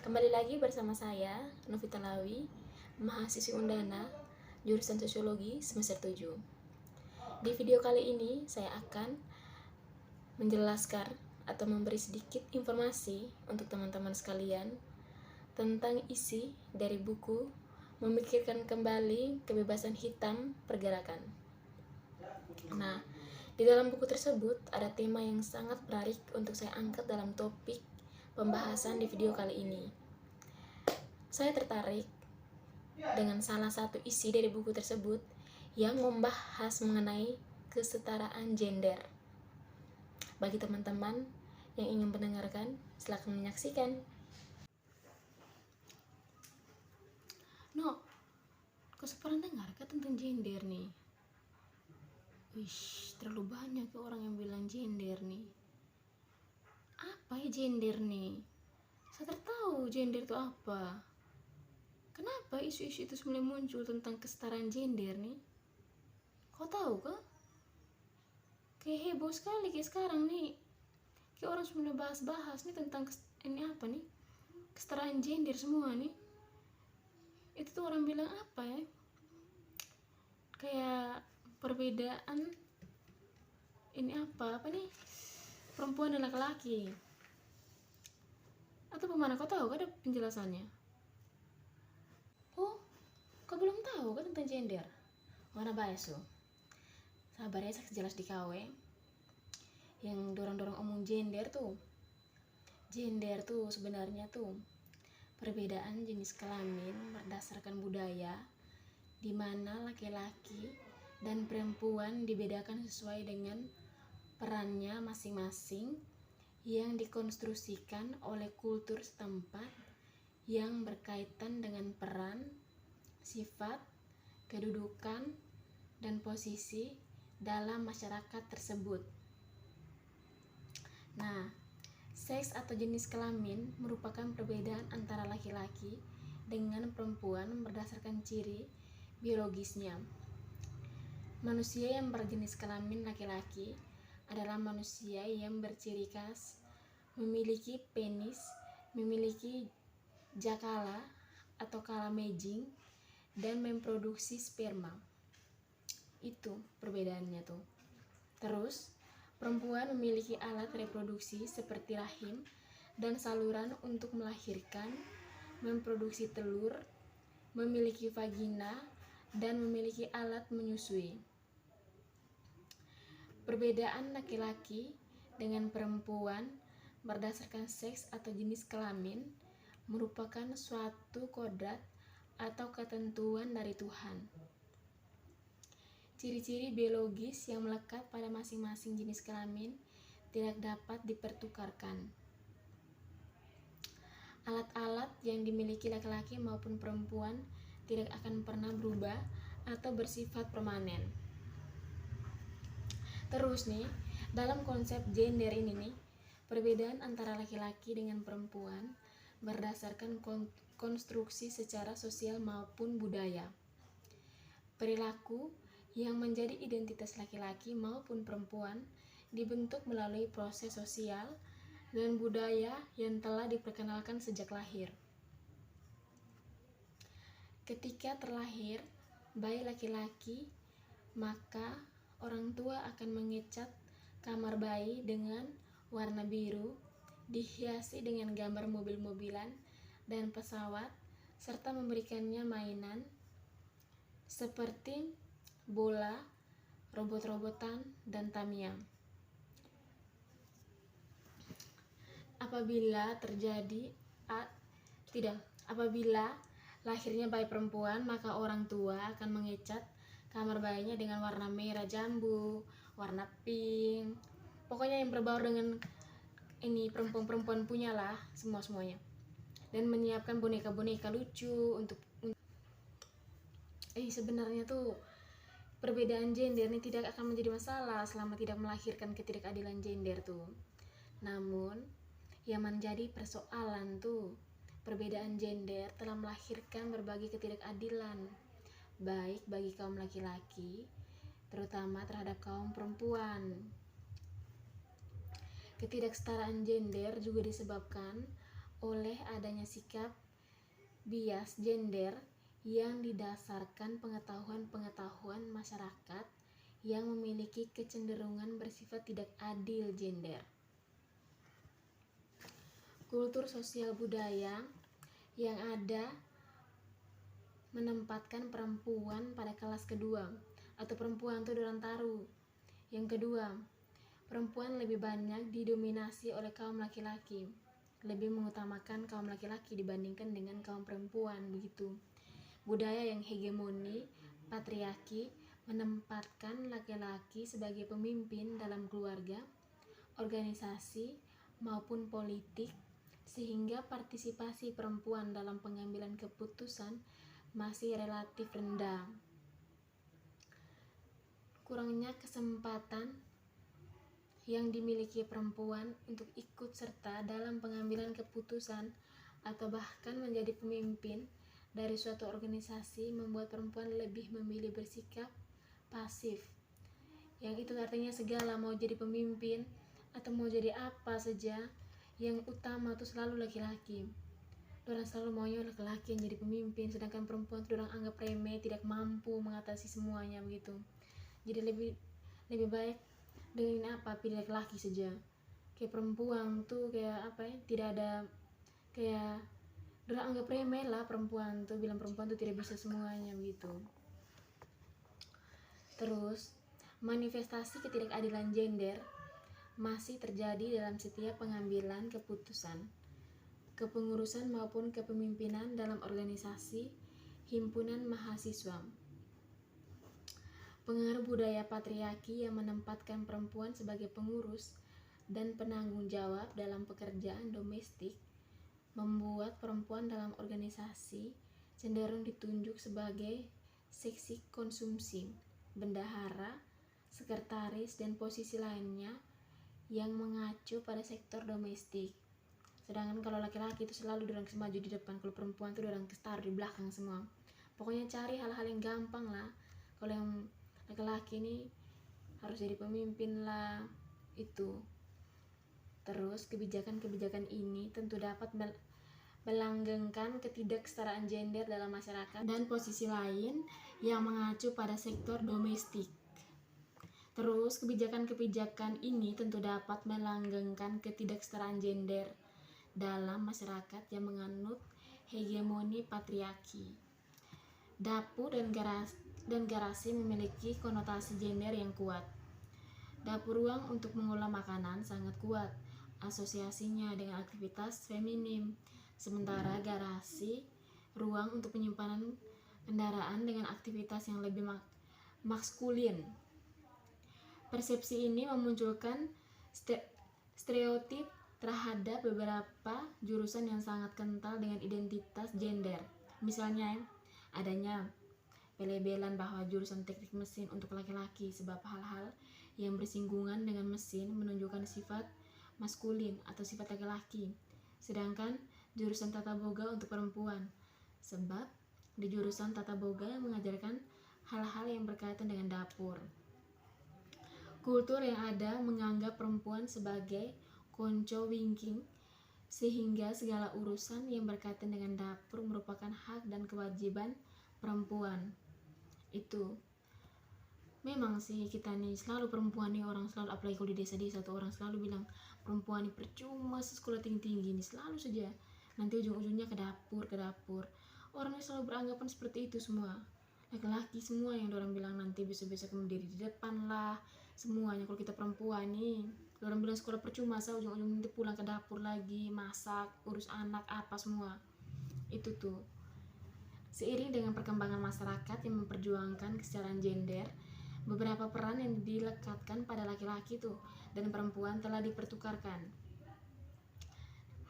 Kembali lagi bersama saya, Novita Lawi, mahasiswi Undana, jurusan Sosiologi semester 7. Di video kali ini, saya akan menjelaskan atau memberi sedikit informasi untuk teman-teman sekalian tentang isi dari buku Memikirkan Kembali Kebebasan Hitam Pergerakan. Nah, di dalam buku tersebut ada tema yang sangat menarik untuk saya angkat dalam topik pembahasan di video kali ini. Saya tertarik dengan salah satu isi dari buku tersebut yang membahas mengenai kesetaraan gender. Bagi teman-teman yang ingin mendengarkan, silakan menyaksikan. No, kau pernah dengar tentang gender nih? Wish, terlalu banyak orang yang bilang gender nih. Apa ya gender nih? Saya tahu gender itu apa. Kenapa isu-isu itu mulai muncul tentang kesetaraan gender nih? Kau tahu kah? Kayak heboh sekali kayak sekarang nih. Kayak orang mulai bahas-bahas nih tentang ini apa nih? Kesetaraan gender semua nih. Itu tuh orang bilang apa ya? Kayak perbedaan ini apa nih? Perempuan dan laki-laki. Atau bagaimana? Kau tahu kan ada penjelasannya? Oh, kau belum tahu kan tentang gender? Mana bahas lo? Sabar ya, saya jelas di KW. Yang dorong-dorong omong gender tuh. Gender tuh sebenarnya tuh perbedaan jenis kelamin berdasarkan budaya, di mana laki-laki dan perempuan dibedakan sesuai dengan perannya masing-masing yang dikonstruksikan oleh kultur setempat yang berkaitan dengan peran, sifat, kedudukan, dan posisi dalam masyarakat tersebut. Nah, seks atau jenis kelamin merupakan perbedaan antara laki-laki dengan perempuan berdasarkan ciri biologisnya. Manusia yang berjenis kelamin laki-laki adalah manusia yang berciri khas memiliki penis, memiliki jakala atau kala majing, dan memproduksi sperma. Itu perbedaannya tuh. Terus, perempuan memiliki alat reproduksi seperti rahim dan saluran untuk melahirkan, memproduksi telur, memiliki vagina, dan memiliki alat menyusui. Perbedaan laki-laki dengan perempuan berdasarkan seks atau jenis kelamin merupakan suatu kodrat atau ketentuan dari Tuhan. Ciri-ciri biologis yang melekat pada masing-masing jenis kelamin tidak dapat dipertukarkan. Alat-alat yang dimiliki laki-laki maupun perempuan tidak akan pernah berubah atau bersifat permanen. Terus nih, dalam konsep gender ini nih, perbedaan antara laki-laki dengan perempuan berdasarkan konstruksi secara sosial maupun budaya. Perilaku yang menjadi identitas laki-laki maupun perempuan dibentuk melalui proses sosial dan budaya yang telah diperkenalkan sejak lahir. Ketika terlahir bayi laki-laki, maka orang tua akan mengecat kamar bayi dengan warna biru, dihiasi dengan gambar mobil-mobilan dan pesawat, serta memberikannya mainan seperti bola, robot-robotan, dan Tamiya. Apabila lahirnya bayi perempuan, maka orang tua akan mengecat kamar bayinya dengan warna merah jambu, warna pink, pokoknya yang berbaur dengan ini perempuan-perempuan punya lah, semuanya. Dan menyiapkan boneka-boneka lucu untuk sebenarnya tuh perbedaan gender ini tidak akan menjadi masalah selama tidak melahirkan ketidakadilan gender tuh. Namun, yang menjadi persoalan tuh, perbedaan gender telah melahirkan berbagai ketidakadilan, baik bagi kaum laki-laki, terutama terhadap kaum perempuan. Ketidaksetaraan gender juga disebabkan oleh adanya sikap bias gender yang didasarkan pengetahuan-pengetahuan masyarakat yang memiliki kecenderungan bersifat tidak adil gender. Kultur sosial budaya yang ada menempatkan perempuan pada kelas kedua, atau perempuan itu dorang taruh. Yang kedua, perempuan lebih banyak didominasi oleh kaum laki-laki, lebih mengutamakan kaum laki-laki dibandingkan dengan kaum perempuan, begitu. Budaya yang hegemoni, patriarki, menempatkan laki-laki sebagai pemimpin dalam keluarga, organisasi, maupun politik, sehingga partisipasi perempuan dalam pengambilan keputusan masih relatif rendah. Kurangnya kesempatan yang dimiliki perempuan untuk ikut serta dalam pengambilan keputusan atau bahkan menjadi pemimpin dari suatu organisasi membuat perempuan lebih memilih bersikap pasif. Yang itu artinya segala mau jadi pemimpin atau mau jadi apa saja, yang utama itu selalu laki-laki. Orang selalu maunya laki-laki yang jadi pemimpin, sedangkan perempuan itu orang anggap remeh, tidak mampu mengatasi semuanya, begitu. Jadi lebih baik dengan apa, pilih laki-laki saja. Kayak perempuan tuh kayak apa ya, tidak ada, kayak orang anggap remeh lah perempuan tuh, bilang perempuan tuh tidak bisa semuanya, begitu. Terus manifestasi ketidakadilan gender masih terjadi dalam setiap pengambilan keputusan, kepengurusan maupun kepemimpinan dalam organisasi, himpunan mahasiswa. Pengaruh budaya patriarki yang menempatkan perempuan sebagai pengurus dan penanggung jawab dalam pekerjaan domestik membuat perempuan dalam organisasi cenderung ditunjuk sebagai seksi konsumsi, bendahara, sekretaris, dan posisi lainnya yang mengacu pada sektor domestik. Sedangkan kalau laki-laki itu selalu dorang maju di depan, kalau perempuan itu dorang taruh di belakang semua. Pokoknya cari hal-hal yang gampang lah. Kalau yang laki-laki ini harus jadi pemimpin lah, itu. Terus kebijakan-kebijakan ini tentu dapat melanggengkan ketidaksetaraan gender dalam masyarakat dan posisi lain yang mengacu pada sektor domestik. Terus kebijakan-kebijakan ini tentu dapat melanggengkan ketidaksetaraan gender dalam masyarakat yang menganut hegemoni patriarki. Dapur dan garasi memiliki konotasi gender yang kuat. Dapur ruang untuk mengolah makanan sangat kuat asosiasinya dengan aktivitas feminim, sementara garasi ruang untuk penyimpanan kendaraan dengan aktivitas yang lebih maskulin. Persepsi ini memunculkan stereotip terhadap beberapa jurusan yang sangat kental dengan identitas gender. Misalnya, adanya pelebelan bahwa jurusan teknik mesin untuk laki-laki sebab hal-hal yang bersinggungan dengan mesin menunjukkan sifat maskulin atau sifat laki-laki. Sedangkan jurusan tata boga untuk perempuan sebab di jurusan tata boga mengajarkan hal-hal yang berkaitan dengan dapur. Kultur yang ada menganggap perempuan sebagai konco wingking, sehingga segala urusan yang berkaitan dengan dapur merupakan hak dan kewajiban perempuan. Itu memang sih kita nih selalu perempuan nih, orang selalu, apalagi kalau di desa-desa tuh orang selalu bilang perempuan nih percuma sekolah tinggi-tinggi nih, selalu saja nanti ujung-ujungnya ke dapur. Orangnya selalu beranggapan seperti itu semua. Laki-laki semua yang orang bilang nanti bisa-bisa berdiri di depan lah, semuanya. Kalau kita perempuan nih, orang bilang sekolah percuma, saya ujung-ujung nanti pulang ke dapur lagi, masak, urus anak, apa semua. Itu tuh. Seiring dengan perkembangan masyarakat yang memperjuangkan kesetaraan gender, beberapa peran yang dilekatkan pada laki-laki tuh dan perempuan telah dipertukarkan.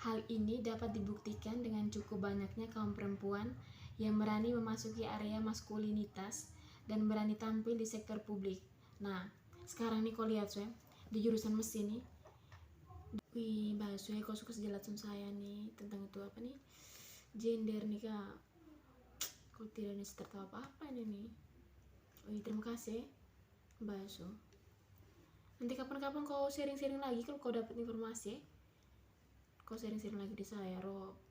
Hal ini dapat dibuktikan dengan cukup banyaknya kaum perempuan yang berani memasuki area maskulinitas dan berani tampil di sektor publik. Nah, sekarang nih kau lihat di jurusan mesin nih, wih bahas kau suka sejelasan saya nih tentang itu apa nih gender nih kak, kau tidak nih tertawa apa ini nih. Wih terima kasih bahas. Nanti kapan-kapan kau sharing-sharing lagi kalau kau dapat informasi. Kau sering-sering lagi di saya, Rob.